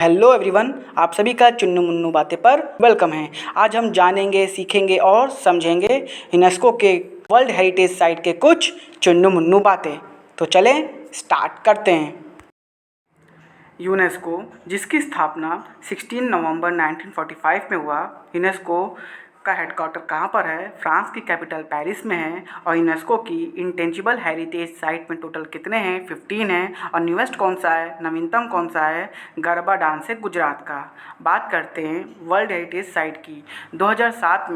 Hello everyone, आप सभी का चुन्नू मुन्नू बातें पर वेलकम है। आज हम जानेंगे, सीखेंगे और समझेंगे यूनेस्को के वर्ल्ड हेरिटेज साइट के कुछ चुन्नू मुन्नू बातें। तो चलें स्टार्ट करते हैं। यूनेस्को, जिसकी स्थापना 16 नवंबर 1945 में हुआ। यूनेस्को का हेडक्वार्टर कहाँ पर है? फ्रांस की कैपिटल पेरिस में है। और यूनेस्को की इंटेंजिबल हेरिटेज साइट में टोटल कितने हैं? 15 हैं। और न्यूएस्ट कौन सा है, नवीनतम कौन सा है? गरबा डांस है गुजरात का। बात करते हैं वर्ल्ड हेरिटेज साइट की। 2007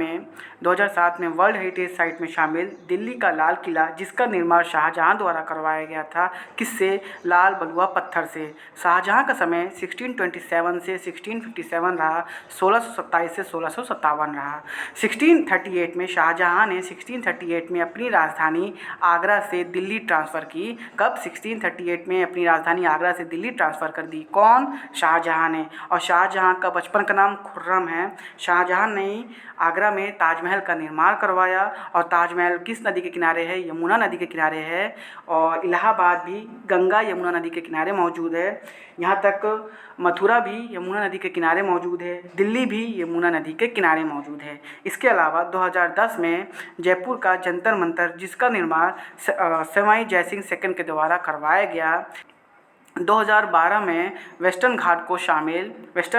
में वर्ल्ड हेरिटेज साइट में शामिल दिल्ली का लाल किला, जिसका निर्माण शाहजहां द्वारा करवाया गया था। किससे? लाल बलुआ पत्थर से। शाहजहां का समय 1627 से 1657 रहा। 1627 से 1657 रहा। 1638 में शाहजहां ने 1638 में अपनी राजधानी आगरा से दिल्ली ट्रांसफ़र की। कब? 1638 में अपनी राजधानी आगरा से दिल्ली ट्रांसफ़र कर दी। कौन? शाहजहां ने। और शाहजहां का बचपन का नाम खुर्रम है। शाहजहां ने आगरा में ताजमहल का निर्माण करवाया। और ताजमहल किस नदी के किनारे है? यमुना नदी के किनारे है। और इलाहाबाद भी गंगा यमुना नदी के किनारे मौजूद है। यहाँ तक मथुरा भी यमुना नदी के किनारे मौजूद है। दिल्ली भी यमुना नदी के किनारे मौजूद है। इसके अलावा 2010 में जयपुर का जंतर मंतर, जिसका निर्माण सवाई जयसिंह सेकंड के द्वारा करवाया गया। 2012 में वेस्टर्न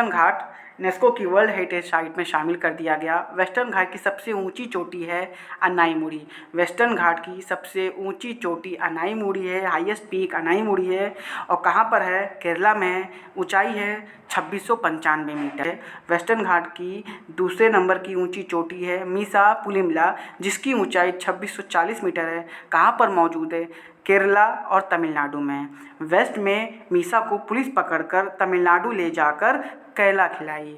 घाट यूनेस्को की वर्ल्ड हेरिटेज साइट में शामिल कर दिया गया। वेस्टर्न घाट की सबसे ऊंची चोटी है अनाईमुड़ी। वेस्टर्न घाट की सबसे ऊंची चोटी अनाईमुड़ी है, हाईएस्ट पीक अनाईमुड़ी है। और कहाँ पर है? केरला में है। ऊंचाई है 2695 मीटर। वेस्टर्न घाट की दूसरे नंबर की ऊंची चोटी है मीसा पुलिमला, जिसकी ऊंचाई 2640 मीटर है। कहाँ पर मौजूद है? केरला और तमिलनाडु में। वेस्ट में मीसा को पुलिस पकड़कर तमिलनाडु ले जाकर केरला खिलाई।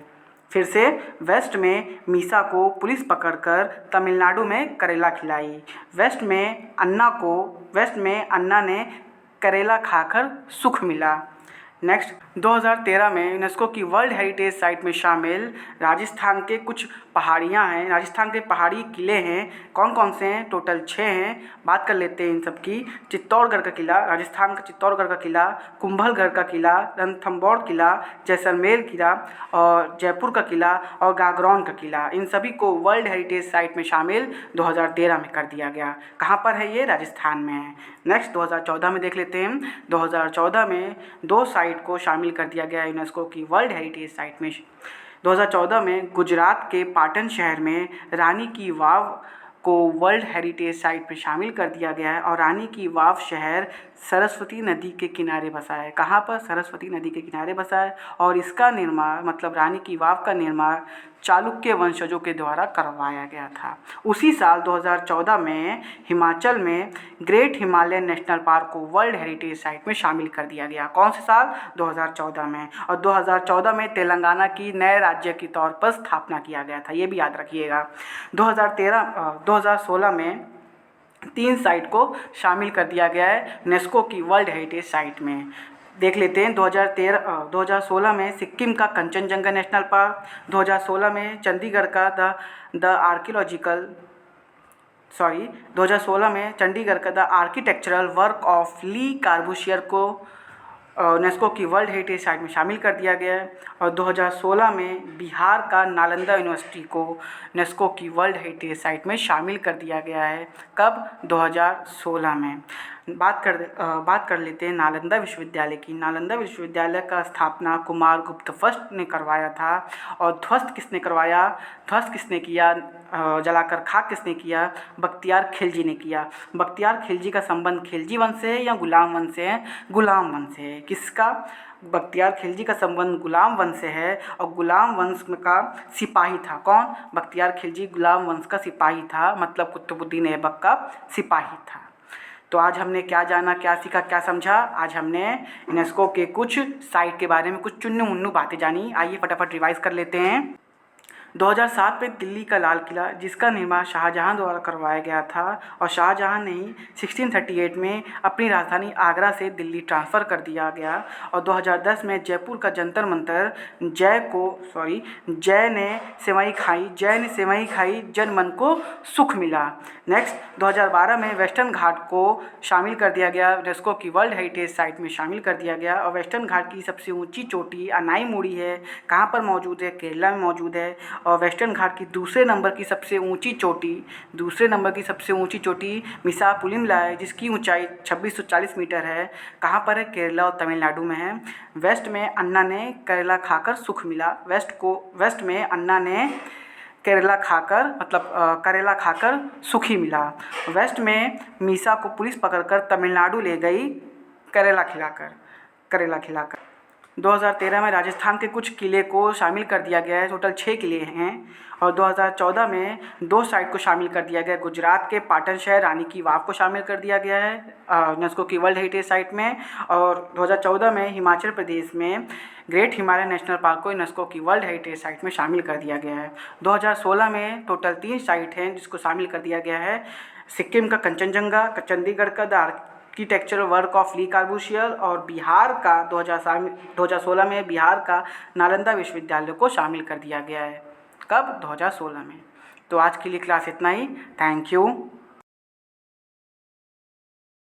फिर से, वेस्ट में मीसा को पुलिस पकड़कर तमिलनाडु में करेला खिलाई। वेस्ट में अन्ना ने करेला खाकर सुख मिला। नेक्स्ट, 2013 में यूनेस्को की वर्ल्ड हेरिटेज साइट में शामिल राजस्थान के कुछ पहाड़ियाँ हैं। राजस्थान के पहाड़ी किले हैं। कौन कौन से हैं? टोटल 6 हैं। बात कर लेते हैं इन सब की। चित्तौड़गढ़ का किला, राजस्थान का चित्तौड़गढ़ का किला, कुंभलगढ़ का किला, रणथंबोर किला, जैसलमेर किला और जयपुर का किला और गागरौन का किला, इन सभी को वर्ल्ड हेरिटेज साइट में शामिल 2013 में कर दिया गया। कहाँ पर है ये? राजस्थान में है। नेक्स्ट, 2014 में देख लेते हैं। 2014 में 2 साइट को शामिल कर दिया गया यूनेस्को की वर्ल्ड हेरिटेज साइट में। 2014 में गुजरात के पाटन शहर में रानी की वाव को वर्ल्ड हेरिटेज साइट में शामिल कर दिया गया है। और रानी की वाव शहर सरस्वती नदी के किनारे बसा है। कहाँ पर? सरस्वती नदी के किनारे बसा है। और इसका निर्माण, मतलब रानी की वाव का निर्माण, चालुक्य वंशजों के द्वारा करवाया गया था। उसी साल 2014 में हिमाचल में ग्रेट हिमालयन नेशनल पार्क को वर्ल्ड हेरिटेज साइट में शामिल कर दिया गया। कौन से साल? 2014 में। और 2014 में तेलंगाना की नए राज्य के तौर पर स्थापना किया गया था, ये भी याद रखिएगा। 2016 में 3 साइट को शामिल कर दिया गया है यूनेस्को की वर्ल्ड हेरिटेज साइट में। देख लेते हैं। 2016 में सिक्किम का कंचनजंगा नेशनल पार्क, 2016 में चंडीगढ़ का द आर्किटेक्चरल वर्क ऑफ ली कार्बूसियर को यूनेस्को की वर्ल्ड हेरिटेज साइट में शामिल कर दिया गया है। और 2016 में बिहार का नालंदा यूनिवर्सिटी को यूनेस्को की वर्ल्ड हेरिटेज साइट में शामिल कर दिया गया है। कब? 2016 में। बात कर लेते हैं नालंदा विश्वविद्यालय की। नालंदा विश्वविद्यालय का स्थापना कुमारगुप्त फर्स्ट ने करवाया था। और ध्वस्त किसने किया? जलाकर खाक किसने किया? बख्तियार खिलजी ने किया। बख्तियार खिलजी का संबंध खिलजी वंश से है या गुलाम वंश से है? गुलाम वंश से है। किसका? बख्तियार खिलजी का संबंध गुलाम वंश से है। और गुलाम वंश का सिपाही था। कौन? बख्तियार खिलजी गुलाम वंश का सिपाही था, मतलब कुतुबुद्दीन ऐबक का सिपाही था। तो आज हमने क्या जाना, क्या सीखा, क्या समझा? आज हमने यूनेस्को के कुछ साइट के बारे में कुछ चुन्नू मुन्नू बातें जानी। आइए फटाफट रिवाइज कर लेते हैं। 2007 में दिल्ली का लाल किला जिसका निर्माण शाहजहां द्वारा करवाया गया था और शाहजहां ने ही 1638 में अपनी राजधानी आगरा से दिल्ली ट्रांसफ़र कर दिया गया। और 2010 में जयपुर का जंतर मंतर जय ने सेवई खाई जन मन को सुख मिला। नेक्स्ट 2012 में वेस्टर्न घाट को शामिल कर दिया गया, यूनेस्को की वर्ल्ड हेरिटेज साइट में शामिल कर दिया गया। और वेस्टर्न घाट की सबसे ऊंची चोटी अनाईमुड़ी है, कहाँ पर मौजूद है? केरला में मौजूद है। और वेस्टर्न घाट की दूसरे नंबर की सबसे ऊंची चोटी मिसापुलिमला है जिसकी ऊंचाई 2640 मीटर है। कहाँ पर है? केरला और तमिलनाडु में है। वेस्ट में अन्ना ने केरला खाकर सुख मिला। वेस्ट में अन्ना ने करेला खाकर सुखी मिला। वेस्ट में मीसा को पुलिस पकड़कर तमिलनाडु ले गई करेला खिलाकर। 2013 में राजस्थान के कुछ किले को शामिल कर दिया गया है, टोटल 6 किले हैं। और 2014 में 2 साइट को शामिल कर दिया गया, गुजरात के पाटन शहर रानी की वाव को शामिल कर दिया गया है यूनेस्को की वर्ल्ड हेरिटेज साइट में। और 2014 में हिमाचल प्रदेश में ग्रेट हिमालय नेशनल पार्क को यूनेस्को की वर्ल्ड हेरिटेज साइट में शामिल कर दिया गया है। 2016 में टोटल 3 साइट हैं जिसको शामिल कर दिया गया है, सिक्किम का कंचनजंगा, चंडीगढ़ का द आर्किटेक्चरल वर्क ऑफ ली कार्बूसियर और बिहार का 2016 में बिहार का नालंदा विश्वविद्यालय को शामिल कर दिया गया है। कब? 2016 में। तो आज के लिए क्लास इतना ही। Thank you.